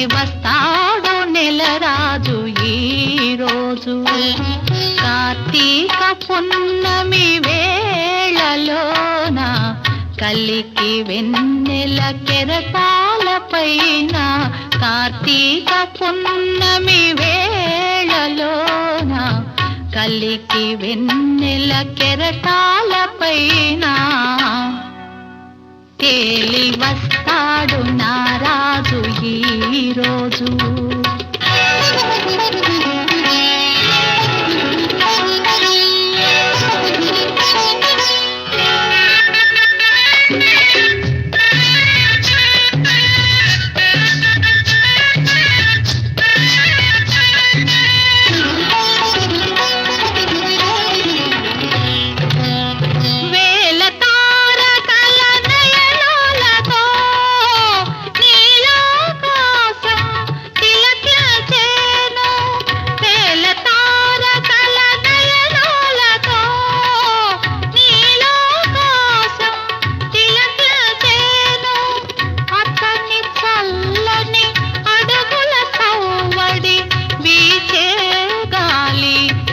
వస్తాడు నెలరాజు ఈ రోజు. కార్తీక పున్నమి వేళలోన కలికి వెన్నెల కెరటాలపైన, కార్తీక పున్నమి వేళలోన కలికి వెన్నెల కెరటాలపైన తేలి వస్తాడు నా రాజు ఈ రోజు.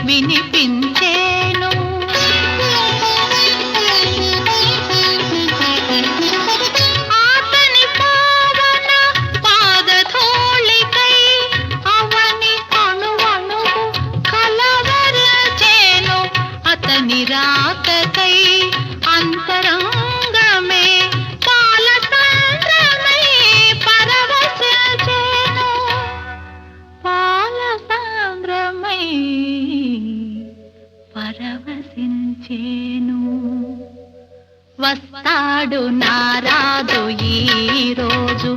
వినిపించేను ఆతని పావన పాదధూళికై అవని అణువణువు కలవరచేను. అతని రాకకై అంతరంగమే పాలసంద్రమై పరవశించేను. పాలసంద్రమై పరవశించేను. వస్తాడు నా రాజు ఈ రోజు.